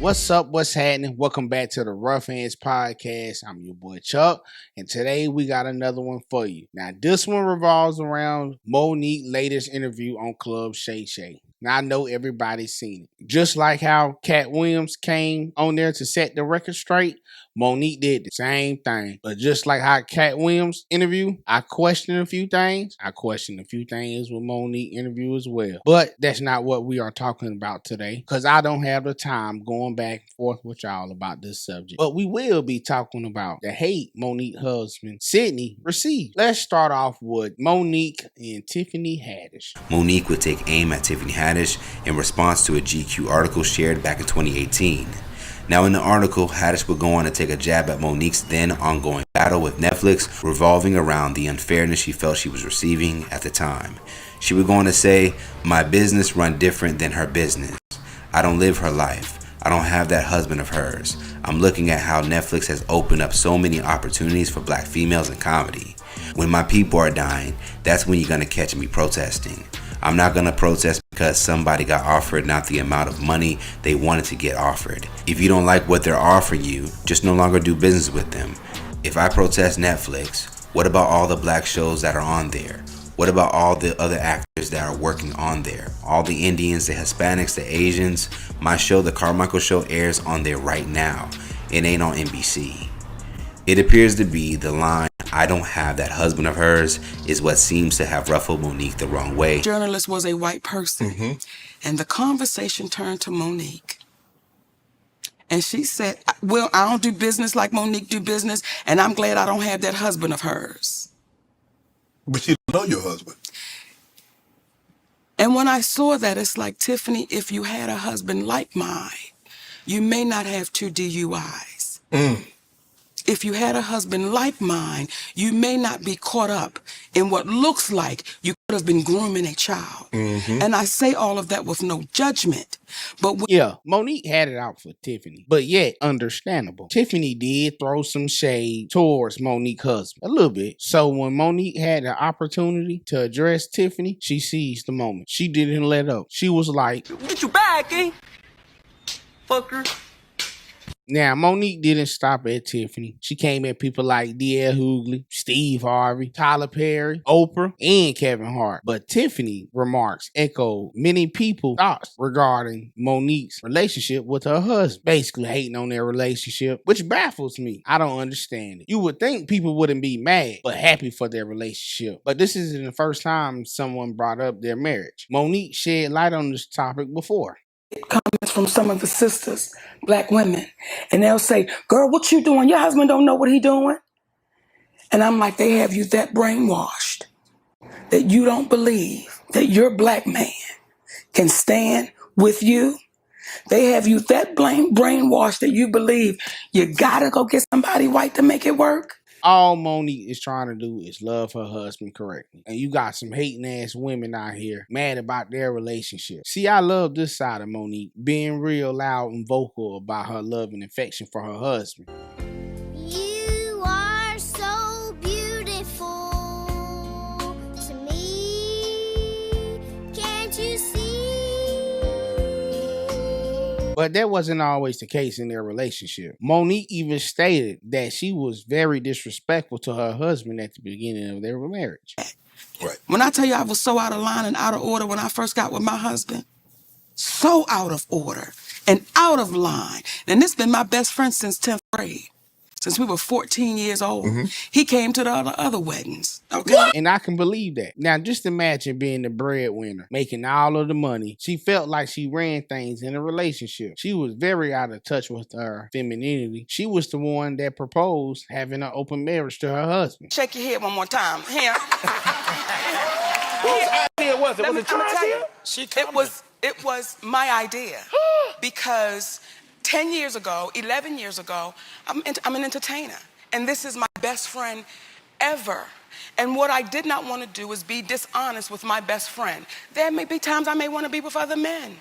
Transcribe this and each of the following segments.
What's up? What's happening? Welcome back to the Roughhandspodcast. I'm your boy Chuck, and today we got another one for you. Now, this one revolves around Monique's latest interview on Club Shay Shay. Now, I know everybody's seen it. Just like how Cat Williams came on there to set the record straight, Monique did the same thing. But just like how Cat Williams interview, I questioned a few things. I questioned a few things with Monique interview as well. But that's not what we are talking about today, because I don't have the time going back and forth with y'all about this subject. But we will be talking about the hate Monique's husband, Sydney, received. Let's start off with Monique and Tiffany Haddish. Monique would take aim at Tiffany Haddish in response to a GQ article shared back in 2018. Now, in the article, Haddish would go on to take a jab at Monique's then ongoing battle with Netflix, revolving around the unfairness she felt she was receiving at the time. She would go on to say, "My business run different than her business. I don't live her life. I don't have that husband of hers. I'm looking at how Netflix has opened up so many opportunities for black females in comedy. When my people are dying, that's when you're going to catch me protesting. I'm not going to protest because somebody got offered not the amount of money they wanted to get offered. If you don't like what they're offering you, just no longer do business with them. If I protest Netflix, what about all the black shows that are on there? What about all the other actors that are working on there? All the Indians, the Hispanics, the Asians. My show, The Carmichael Show, airs on there right now. It ain't on NBC. It appears to be the line, 'I don't have that husband of hers,' is what seems to have ruffled Monique the wrong way." Journalist was a white person, and the conversation turned to Monique. And she said, "Well, I don't do business like Monique do business, and I'm glad I don't have that husband of hers." But you don't know your husband. And when I saw that, it's like, Tiffany, if you had a husband like mine, you may not have 2 DUIs. If you had a husband like mine, you may not be caught up in what looks like you could have been grooming a child. And I say all of that with no judgment. But Yeah, Monique had it out for Tiffany, but yet understandable. Tiffany did throw some shade towards Monique's husband, a little bit. So when Monique had the opportunity to address Tiffany, she seized the moment. She didn't let up. She was like, "Get you back, eh? Fucker." now, Monique didn't stop at Tiffany. She came at people like D.L. Hughley, Steve Harvey, Tyler Perry, Oprah, and Kevin Hart. But Tiffany's remarks echoed many people's thoughts regarding Monique's relationship with her husband, basically hating on their relationship, which baffles me. I don't understand it. You would think people wouldn't be mad, but happy for their relationship. But this isn't the first time someone brought up their marriage. Monique shed light on this topic before. Comments from some of the sisters, black women, and they'll say, "Girl, what you doing? Your husband don't know what he doing." And I'm like, they have you that brainwashed that you don't believe that your black man can stand with you. They have you that brainwashed that you believe you gotta go get somebody white to make it work. All Monique is trying to do is love her husband correctly. And you got some hating ass women out here mad about their relationship. See, I love this side of Monique, being real loud and vocal about her love and affection for her husband. You are so beautiful to me. Can't you see? But that wasn't always the case in their relationship. Monique even stated that she was very disrespectful to her husband at the beginning of their marriage. Right. When I tell you I was so out of line and out of order when I first got with my husband, so out of order and out of line. And this has been my best friend since 10th grade. Since we were 14 years old. He came to the other weddings. Okay. What? And I can believe that. Now, just imagine being the breadwinner, making all of the money. She felt like she ran things in a relationship. She was very out of touch with her femininity. She was the one that proposed having an open marriage to her husband. Shake your head one more time. Here. Whose idea was it? Was it your idea? It was my idea. Because 10 years ago, 11 years ago, I'm an entertainer. And this is my best friend ever. And what I did not want to do is be dishonest with my best friend. There may be times I may want to be with other men.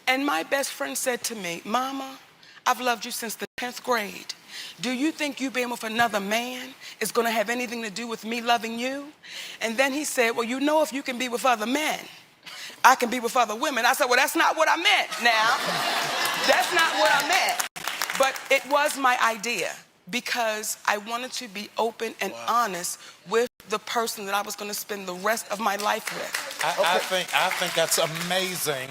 And my best friend said to me, "Mama, I've loved you since the 10th grade. Do you think you being with another man is going to have anything to do with me loving you?" And then he said, "Well, you know, if you can be with other men, I can be with other women." I said, "Well, that's not what I meant now. That's not what I meant." But it was my idea because I wanted to be open and honest with the person that I was going to spend the rest of my life with. I think that's amazing.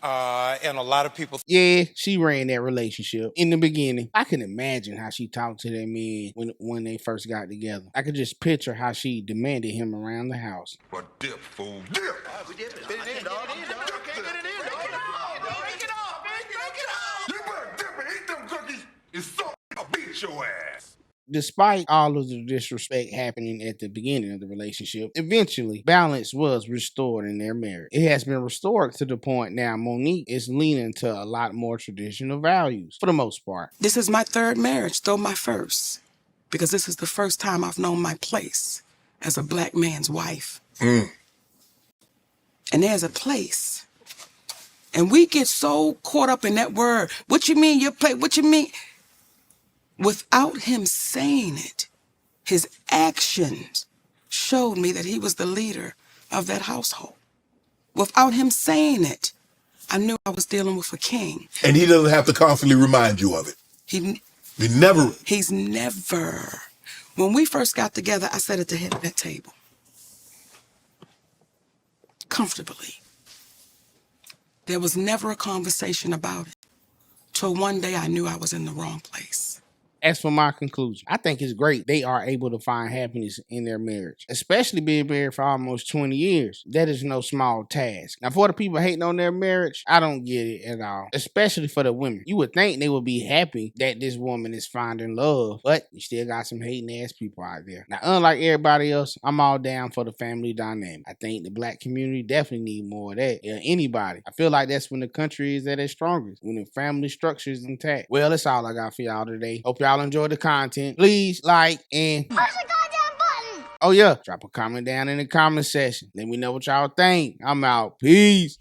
And a lot of people. Yeah, she ran that relationship in the beginning. I can imagine how she talked to that man when they first got together. I could just picture how she demanded him around the house. But dip, fool, dip. We dip it. Fit it in, dog. Get it in, dog. Break it off, man. Break it off, man. Break it off. You better dip and eat them cookies. It's so I'll beat your ass. Despite all of the disrespect happening at the beginning of the relationship, eventually balance was restored in their marriage. It has been restored to the point now Monique is leaning to a lot more traditional values for the most part. This is my third marriage, though my first, because this is the first time I've known my place as a black man's wife. And there's a place. And we get so caught up in that word. What you mean your place? What you mean? Without him saying it, his actions showed me that he was the leader of that household. Without him saying it, I knew I was dealing with a king. And he doesn't have to constantly remind you of it. He's never. When we first got together, I sat at the head of that table. Comfortably. There was never a conversation about it. Till one day I knew I was in the wrong place. As for my conclusion, I think it's great they are able to find happiness in their marriage, especially being married for almost 20 years. That is no small task. Now, for the people hating on their marriage, I don't get it at all, especially for the women. You would think they would be happy that this woman is finding love, but you still got some hating ass people out there. Now, unlike everybody else, I'm all down for the family dynamic. I think the black community definitely need more of that. Yeah, anybody. I feel like that's when the country is at its strongest, when the family structure is intact. Well, that's all I got for y'all today. Hope y'all enjoy the content. Please like and Push the goddamn button. oh yeah, drop a comment down in the comment section. Let me know what y'all think. I'm out. Peace.